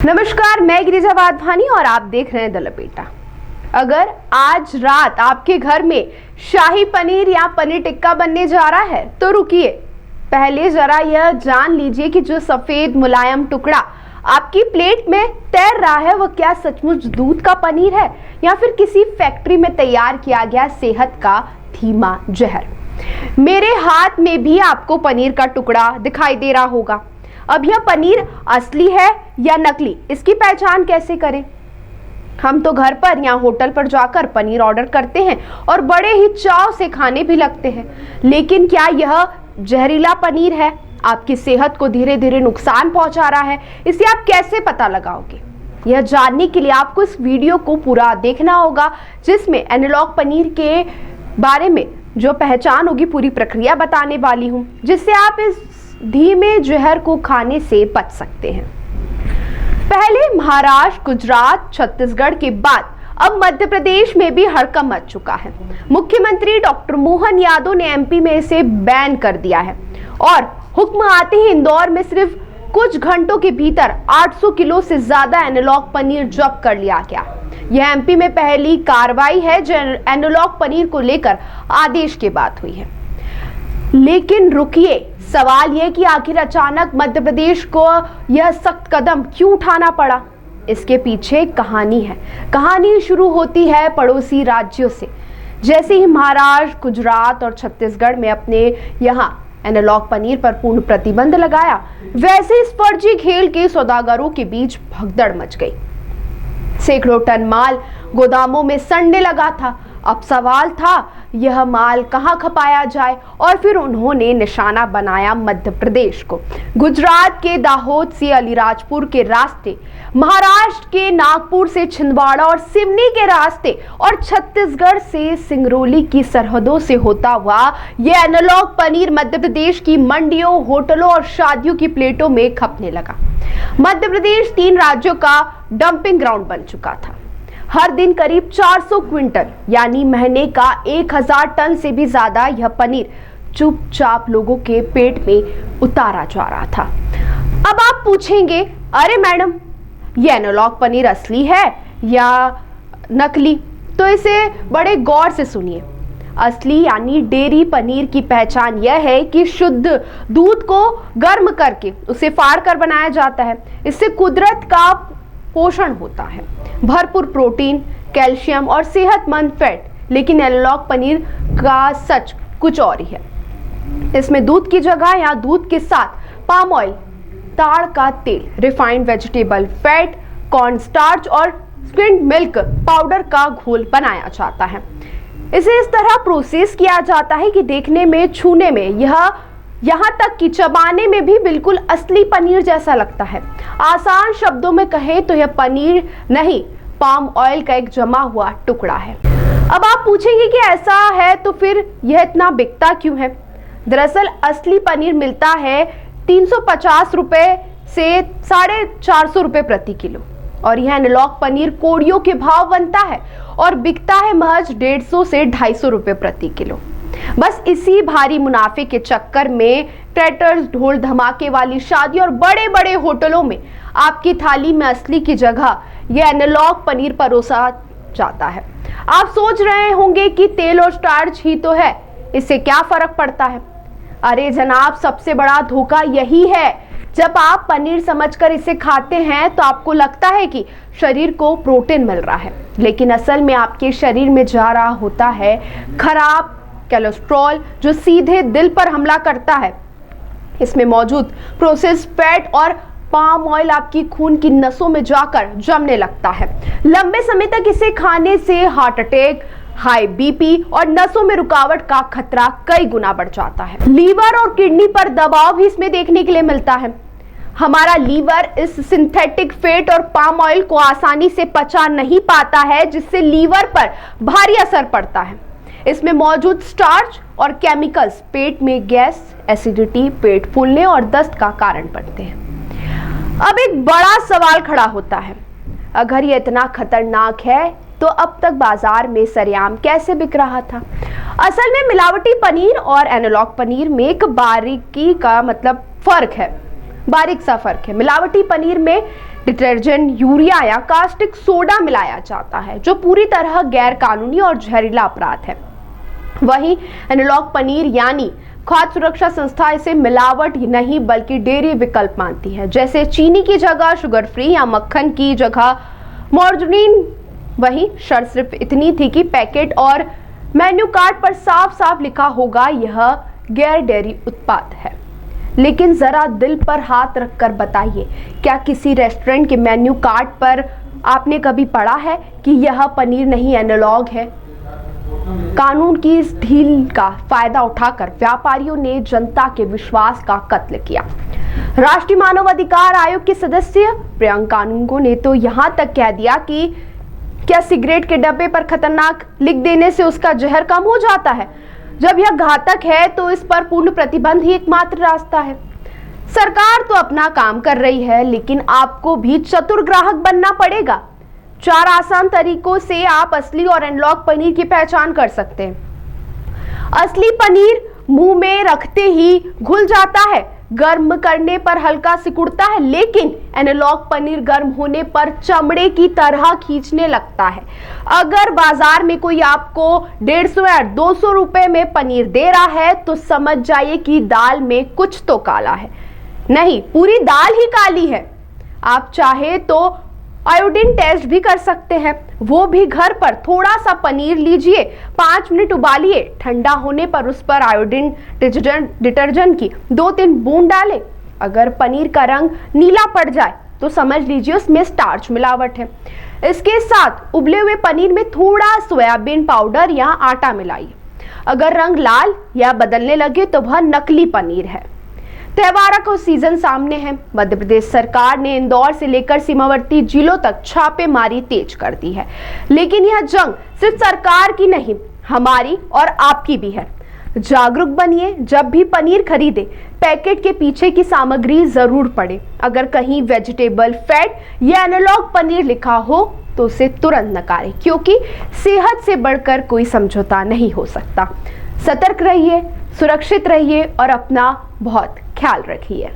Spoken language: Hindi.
नमस्कार, मैं गिरिजा वाधवानी और आप देख रहे हैं द लपेटा। अगर आज रात आपके घर में शाही पनीर या पनीर टिक्का बनने जा रहा है तो रुकिए, पहले जरा यह जान लीजिए कि जो सफेद मुलायम टुकड़ा आपकी प्लेट में तैर रहा है वो क्या सचमुच दूध का पनीर है या फिर किसी फैक्ट्री में तैयार किया गया सेहत का धीमा जहर। मेरे हाथ में भी आपको पनीर का टुकड़ा दिखाई दे रहा होगा। अब यह पनीर असली है या नकली, इसकी पहचान कैसे करें? हम तो घर पर या होटल पर जाकर पनीर ऑर्डर करते हैं और बड़े ही चाव से खाने भी लगते हैं, लेकिन क्या यह जहरीला पनीर है, आपकी सेहत को धीरे धीरे नुकसान पहुंचा रहा है? इसे आप कैसे पता लगाओगे? यह जानने के लिए आपको इस वीडियो को पूरा देखना होगा, जिसमें एनालॉग पनीर के बारे में जो पहचान होगी, पूरी प्रक्रिया बताने वाली हूं, जिससे आप इस धीमे जहर को खाने से बच सकते हैं। पहले महाराष्ट्र, गुजरात, छत्तीसगढ़ के बाद अब मध्य प्रदेश में भी हड़कंप मच चुका है। मुख्यमंत्री डॉक्टर मोहन यादव ने एमपी में इसे बैन कर दिया है और हुक्म आते ही इंदौर में सिर्फ कुछ घंटों के भीतर 800 किलो से ज्यादा एनालॉग पनीर जब्त कर लिया गया। यह एमपी में पहली कार्रवाई है जो एनालॉग पनीर को लेकर आदेश के बाद हुई है। लेकिन रुकिए, सवाल यह कि आखिर अचानक मध्य प्रदेश को यह सख्त कदम क्यों उठाना पड़ा? इसके पीछे कहानी है। कहानी शुरू होती है पड़ोसी राज्यों से। जैसे ही महाराष्ट्र, गुजरात और छत्तीसगढ़ में अपने यहाँ एनालॉग पनीर पर पूर्ण प्रतिबंध लगाया, वैसे इस फर्जी खेल के सौदागरों के बीच भगदड़ मच गई। सैकड़ों टन माल गोदामों में सड़ने लगा था। अब सवाल था यह माल कहां खपाया जाए, और फिर उन्होंने निशाना बनाया मध्य प्रदेश को। गुजरात के दाहोद से अलीराजपुर के रास्ते, महाराष्ट्र के नागपुर से छिंदवाड़ा और सिवनी के रास्ते और छत्तीसगढ़ से सिंगरौली की सरहदों से होता हुआ यह एनालॉग पनीर मध्य प्रदेश की मंडियों, होटलों और शादियों की प्लेटों में खपने लगा। मध्य प्रदेश 3 राज्यों का डंपिंग ग्राउंड बन चुका था। हर दिन करीब 400 क्विंटल यानी महीने का 1000 टन से भी ज्यादा यह पनीर चुपचाप लोगों के पेट में उतारा जा रहा था। अब आप पूछेंगे, अरे मैडम, यह एनालॉग पनीर असली है या नकली? तो इसे बड़े गौर से सुनिए। असली यानी डेयरी पनीर की पहचान यह है कि शुद्ध दूध को गर्म करके उसे फाड़ कर बनाया जाता है। इससे कुदरत का पोषण होता है, भरपूर प्रोटीन, कैल्शियम और सेहतमंद फैट। लेकिन एनालॉग पनीर का सच कुछ और ही है। इसमें दूध की जगह या दूध के साथ पाम ऑयल, ताड़ का तेल, refined vegetable fat, corn starch और स्किम्ड मिल्क पाउडर का घोल बनाया जाता है। इसे इस तरह प्रोसेस किया जाता है कि देखने में, छूने में, यहाँ तक कि चबाने में भी बिल्कुल असली पनीर जैसा लगता है। आसान शब्दों में कहें तो यह पनीर नहीं, पाम ऑयल का एक जमा हुआ टुकड़ा है। अब आप पूछेंगे कि ऐसा है तो फिर यह इतना बिकता क्यों है? दरअसल असली पनीर मिलता है 350 रुपए से 450 रुपए प्रति किलो, और यह एनालॉग पनीर कोड़ियों के भाव बनता है और बिकता है महज 150 से 250 रुपए प्रति किलो। बस इसी भारी मुनाफे के चक्कर में ट्रैक्टर्स, ढोल धमाके वाली शादी और बड़े बड़े होटलों में आपकी थाली में असली की जगह यह एनालॉग पनीर परोसा जाता है। आप सोच रहे होंगे कि तेल और स्टार्च ही तो है, इससे क्या फर्क पड़ता है? अरे जनाब, सबसे बड़ा धोखा यही है। जब आप पनीर समझकर इसे खाते हैं तो आपको लगता है कि शरीर को प्रोटीन मिल रहा है, लेकिन असल में आपके शरीर में जा रहा होता है खराब कोलेस्ट्रॉल, जो सीधे दिल पर हमला करता है। इसमें मौजूद प्रोसेस्ड फैट और पाम ऑयल आपकी खून की नसों में जाकर जमने लगता है। लंबे समय तक इसे खाने से हार्ट अटैक, हाई बीपी और नसों में रुकावट का खतरा कई गुना बढ़ जाता है। लीवर और किडनी पर दबाव भी इसमें देखने के लिए मिलता है। हमारा लीवर इस सिंथेटिक फैट और पाम ऑयल को आसानी से पचा नहीं पाता है, जिससे लीवर पर भारी असर पड़ता है। इसमें मौजूद स्टार्च और केमिकल्स पेट में गैस, एसिडिटी, पेट फूलने और दस्त का कारण बनते हैं। अब एक बड़ा सवाल खड़ा होता है, अगर ये इतना खतरनाक है तो अब तक बाजार में सरेआम कैसे बिक रहा था? असल में मिलावटी पनीर और एनालॉग पनीर में एक बारीकी का मतलब फर्क है, बारीक सा फर्क है। मिलावटी पनीर में डिटर्जेंट, यूरिया या कास्टिक सोडा मिलाया जाता है, जो पूरी तरह गैर कानूनी और जहरीला अपराध है। वहीं एनालॉग पनीर यानी खाद्य सुरक्षा संस्था इसे मिलावट नहीं बल्कि डेयरी विकल्प मानती है, जैसे चीनी की जगह शुगर फ्री या मक्खन की जगह मार्जरीन। वहीं शर्त सिर्फ इतनी थी कि पैकेट और मेन्यू कार्ड पर साफ साफ लिखा होगा यह गैर डेयरी उत्पाद है। लेकिन जरा दिल पर हाथ रखकर बताइए, क्या किसी रेस्टोरेंट के मेन्यू कार्ड पर आपने कभी पढ़ा है कि यह पनीर नहीं एनालॉग है? कानून की इस ढील का फायदा उठाकर व्यापारियों ने जनता के विश्वास का कत्ल किया। राष्ट्रीय मानव अधिकार आयोग के सदस्य प्रियंका कानूनगो ने तो यहां तक कह दिया कि क्या सिगरेट के डब्बे पर खतरनाक लिख देने से उसका जहर कम हो जाता है? जब यह घातक है तो इस पर पूर्ण प्रतिबंध ही एकमात्र रास्ता है। सरकार तो अपना काम कर रही है, लेकिन आपको भी चतुर ग्राहक बनना पड़ेगा। 4 आसान तरीकों से आप असली और एनालॉग पनीर की पहचान कर सकते हैं। असली पनीर मुंह में रखते ही घुल जाता है, गर्म करने पर हल्का सिकुड़ता है, लेकिन एनालॉग पनीर गर्म होने पर चमड़े की तरह खींचने लगता है। अगर बाजार में कोई आपको 150 या 200 रुपए में पनीर दे रहा है तो समझ जाइए कि दाल में कुछ तो काला है। नहीं, पूरी दाल ही काली है। आप चाहे तो आयोडीन टेस्ट भी कर सकते हैं, वो भी घर पर। थोड़ा सा पनीर लीजिए, 5 मिनट उबालिए, ठंडा होने पर उस पर आयोडीन डिटर्जेंट की 2-3 बूंद डालें। अगर पनीर का रंग नीला पड़ जाए तो समझ लीजिए उसमें स्टार्च मिलावट है। इसके साथ उबले हुए पनीर में थोड़ा सोयाबीन पाउडर या आटा मिलाइए। अगर रंग लाल या बदलने लगे तो वह नकली पनीर है। त्योहारों का सीजन सामने है। मध्य प्रदेश सरकार ने इंदौर से लेकर सीमावर्ती जिलों तक छापेमारी तेज कर दी है, लेकिन यह जंग सिर्फ सरकार की नहीं, हमारी और आपकी भी है। जागरूक बनिए, जब भी पनीर खरीदे पैकेट के पीछे की सामग्री जरूर पढ़े। अगर कहीं वेजिटेबल फैट या एनालॉग पनीर लिखा हो तो उसे तुरंत नकारें, क्योंकि सेहत से बढ़कर कोई समझौता नहीं हो सकता। सतर्क रहिए, सुरक्षित रहिए और अपना बहुत ख्याल रखिए।